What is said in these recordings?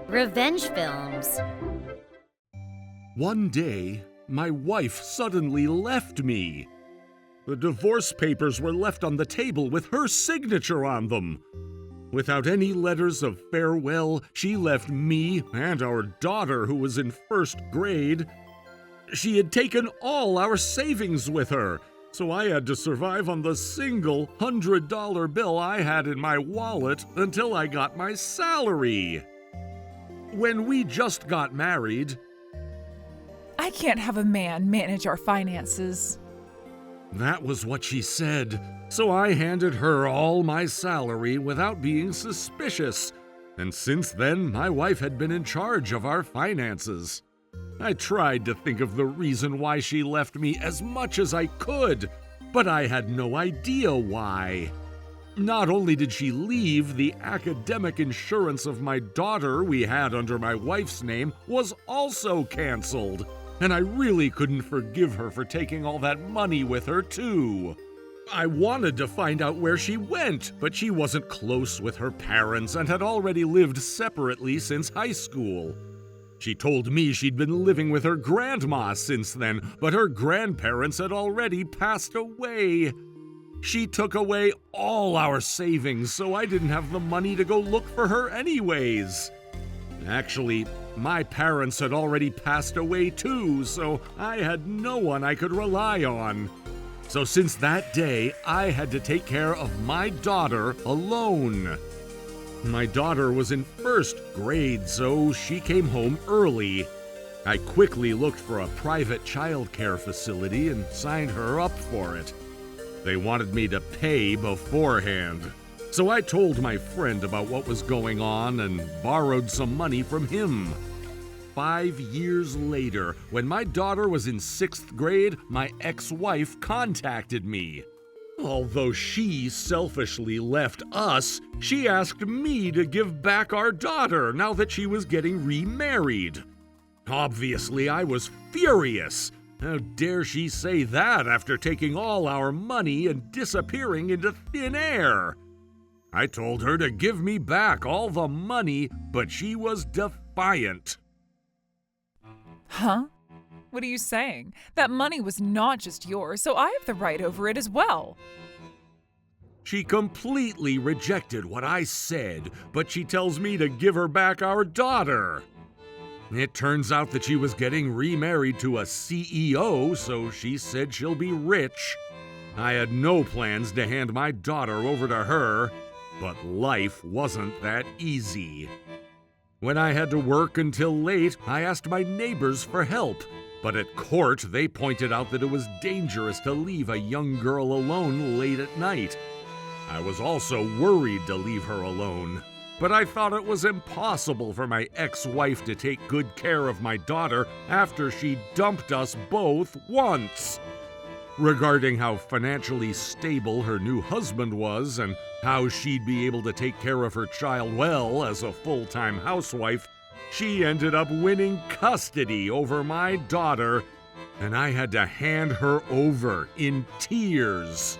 Revenge films. One day, my wife suddenly left me. The divorce papers were left on the table with her signature on them. Without any letters of farewell, she left me and our daughter, who was in first grade. She had taken all our savings with her, so I had to survive on the single $100 bill I had in my wallet until I got my salary. When we just got married, I can't have a man manage our finances. that was what she said, so I handed her all my salary without being suspicious, and since then my wife had been in charge of our finances. I tried to think of the reason why she left me as much as I could, but I had no idea why. Not only did she leave, the academic insurance of my daughter we had under my wife's name was also canceled, and I really couldn't forgive her for taking all that money with her, too. I wanted to find out where she went, but she wasn't close with her parents and had already lived separately since high school. She told me she'd been living with her grandma since then, but her grandparents had already passed away. She took away all our savings, so I didn't have the money to go look for her anyways. Actually, my parents had already passed away too, so I had no one I could rely on. So since that day, I had to take care of my daughter alone. My daughter was in first grade, so she came home early. I quickly looked for a private childcare facility and signed her up for it. They wanted me to pay beforehand, so I told my friend about what was going on and borrowed some money from him. 5 years later, when my daughter was in 6th grade, my ex-wife contacted me. Although she selfishly left us, she asked me to give back our daughter now that she was getting remarried. Obviously, I was furious. How dare she say that after taking all our money and disappearing into thin air? I told her to give me back all the money, but she was defiant. Huh? What are you saying? That money was not just yours, so I have the right over it as well. She completely rejected what I said, but she tells me to give her back our daughter. It turns out that she was getting remarried to a CEO, so she said she'll be rich. I had no plans to hand my daughter over to her, but life wasn't that easy. When I had to work until late, I asked my neighbors for help, but at court they pointed out that it was dangerous to leave a young girl alone late at night. I was also worried to leave her alone, but I thought it was impossible for my ex-wife to take good care of my daughter after she dumped us both once. Regarding how financially stable her new husband was and how she'd be able to take care of her child well as a full-time housewife, she ended up winning custody over my daughter, and I had to hand her over in tears.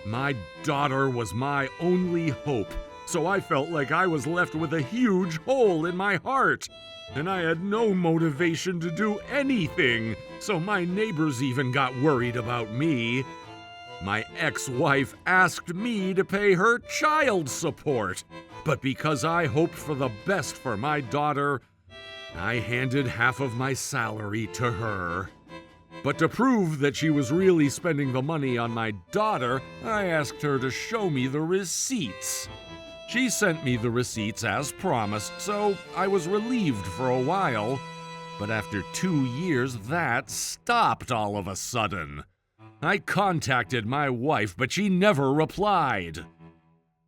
My daughter was my only hope, so I felt like I was left with a huge hole in my heart, and I had no motivation to do anything, so my neighbors even got worried about me. My ex-wife asked me to pay her child support, but because I hoped for the best for my daughter, I handed half of my salary to her. But to prove that she was really spending the money on my daughter, I asked her to show me the receipts. She sent me the receipts as promised, so I was relieved for a while. But after 2 years, that stopped all of a sudden. I contacted my wife, but she never replied.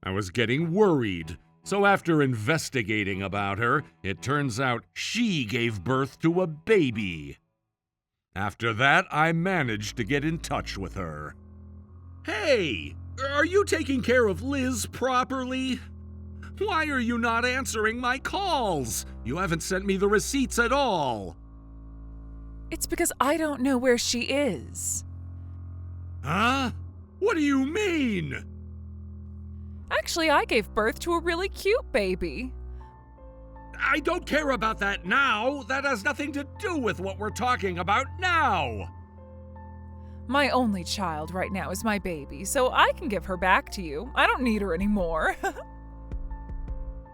I was getting worried, so after investigating about her, it turns out she gave birth to a baby. After that, I managed to get in touch with her. Hey, are you taking care of Liz properly? Why are you not answering my calls? You haven't sent me the receipts at all. It's because I don't know where she is. Huh? What do you mean? Actually, I gave birth to a really cute baby. I don't care about that now. That has nothing to do with what we're talking about now. My only child right now is my baby, so I can give her back to you. I don't need her anymore.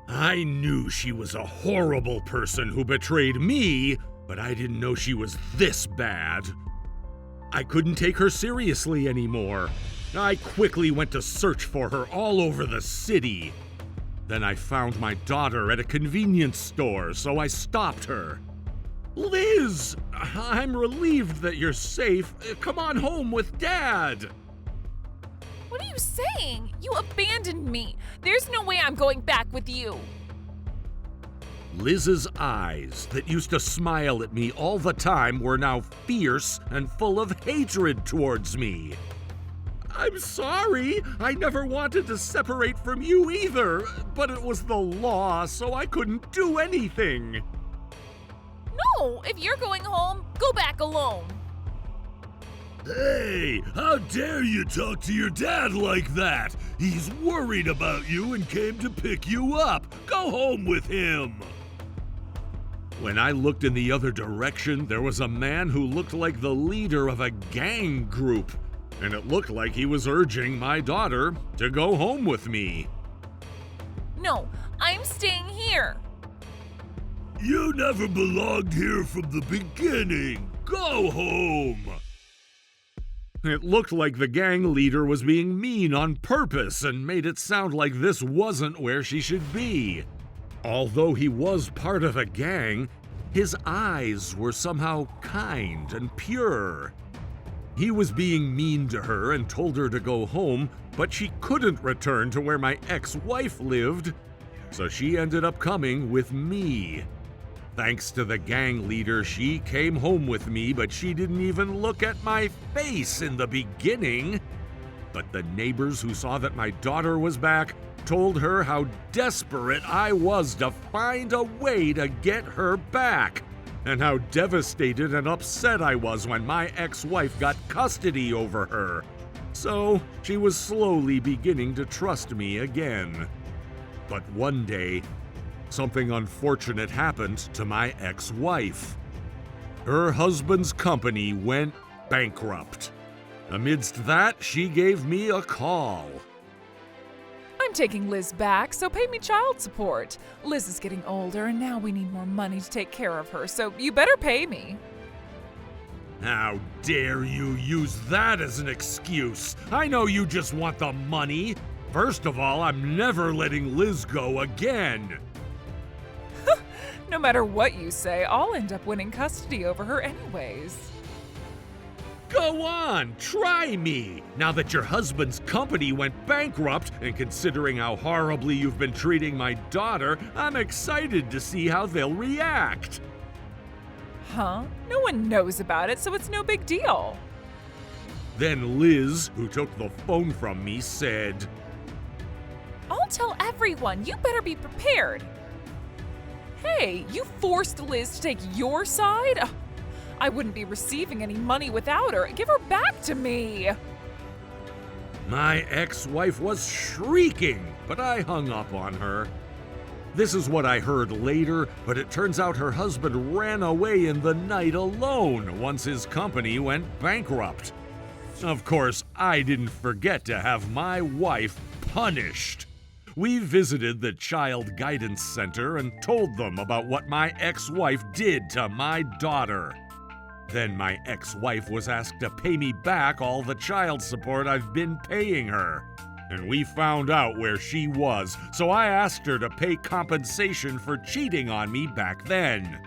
I knew she was a horrible person who betrayed me, but I didn't know she was this bad. I couldn't take her seriously anymore. I quickly went to search for her all over the city. Then I found my daughter at a convenience store, so I stopped her. Liz, I'm relieved that you're safe. Come on home with Dad. What are you saying? You abandoned me. There's no way I'm going back with you. Liz's eyes, that used to smile at me all the time, were now fierce and full of hatred towards me. I'm sorry. I never wanted to separate from you either, but it was the law, so I couldn't do anything. No, if you're going home, go back alone. Hey, how dare you talk to your dad like that? He's worried about you and came to pick you up. Go home with him. When I looked in the other direction, there was a man who looked like the leader of a gang group, and it looked like he was urging my daughter to go home with me. No, I'm staying here. You never belonged here from the beginning. Go home. It looked like the gang leader was being mean on purpose and made it sound like this wasn't where she should be. Although he was part of a gang, his eyes were somehow kind and pure. He was being mean to her and told her to go home, but she couldn't return to where my ex-wife lived, so she ended up coming with me. Thanks to the gang leader, she came home with me, but she didn't even look at my face in the beginning. But the neighbors who saw that my daughter was back told her how desperate I was to find a way to get her back, and how devastated and upset I was when my ex-wife got custody over her. So she was slowly beginning to trust me again. But one day, something unfortunate happened to my ex-wife. Her husband's company went bankrupt. Amidst that, she gave me a call. I'm taking Liz back, so pay me child support. Liz is getting older, and now we need more money to take care of her, so you better pay me. How dare you use that as an excuse? I know you just want the money. First of all, I'm never letting Liz go again. No matter what you say, I'll end up winning custody over her anyways. Go on, try me! Now that your husband's company went bankrupt, and considering how horribly you've been treating my daughter, I'm excited to see how they'll react. Huh? No one knows about it, so it's no big deal. Then Liz, who took the phone from me, said, I'll tell everyone. You better be prepared. Hey, you forced Liz to take your side? Ugh, I wouldn't be receiving any money without her. Give her back to me. My ex-wife was shrieking, but I hung up on her. This is what I heard later, but it turns out her husband ran away in the night alone once his company went bankrupt. Of course, I didn't forget to have my wife punished. We visited the Child Guidance Center and told them about what my ex-wife did to my daughter. Then my ex-wife was asked to pay me back all the child support I've been paying her. And we found out where she was, so I asked her to pay compensation for cheating on me back then.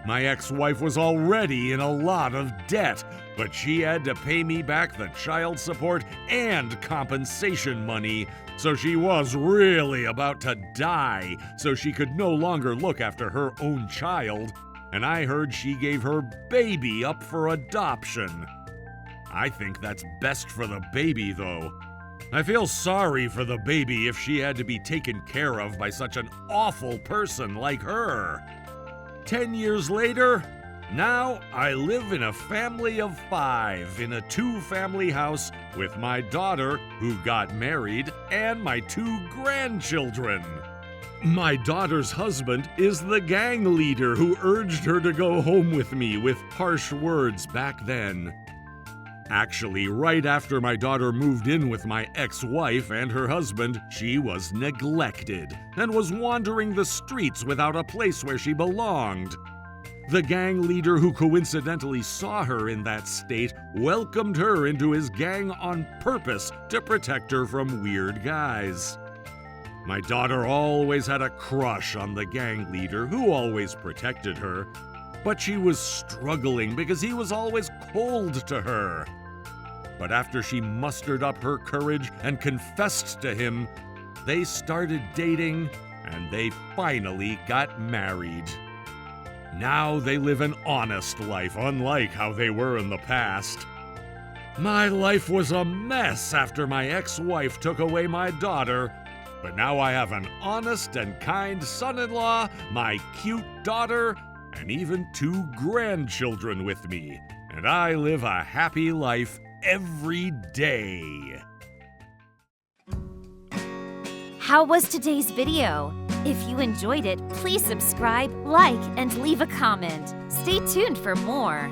My ex-wife was already in a lot of debt, but she had to pay me back the child support and compensation money, so she was really about to die, so she could no longer look after her own child, and I heard she gave her baby up for adoption. I think that's best for the baby, though. I feel sorry for the baby if she had to be taken care of by such an awful person like her. 10 years later, Now I live in a family of 5 in a 2-family house with my daughter, who got married, and my 2 grandchildren. My daughter's husband is the gang leader who urged her to go home with me with harsh words back then. Actually, right after my daughter moved in with my ex-wife and her husband, she was neglected and was wandering the streets without a place where she belonged. The gang leader who coincidentally saw her in that state welcomed her into his gang on purpose to protect her from weird guys. My daughter always had a crush on the gang leader, who always protected her, but she was struggling because he was always cold to her. But after she mustered up her courage and confessed to him, they started dating and they finally got married. Now they live an honest life, unlike how they were in the past. My life was a mess after my ex-wife took away my daughter, but now I have an honest and kind son-in-law, my cute daughter, and even 2 grandchildren with me, and I live a happy life every day. How was today's video? If you enjoyed it, please subscribe, like, and leave a comment. Stay tuned for more.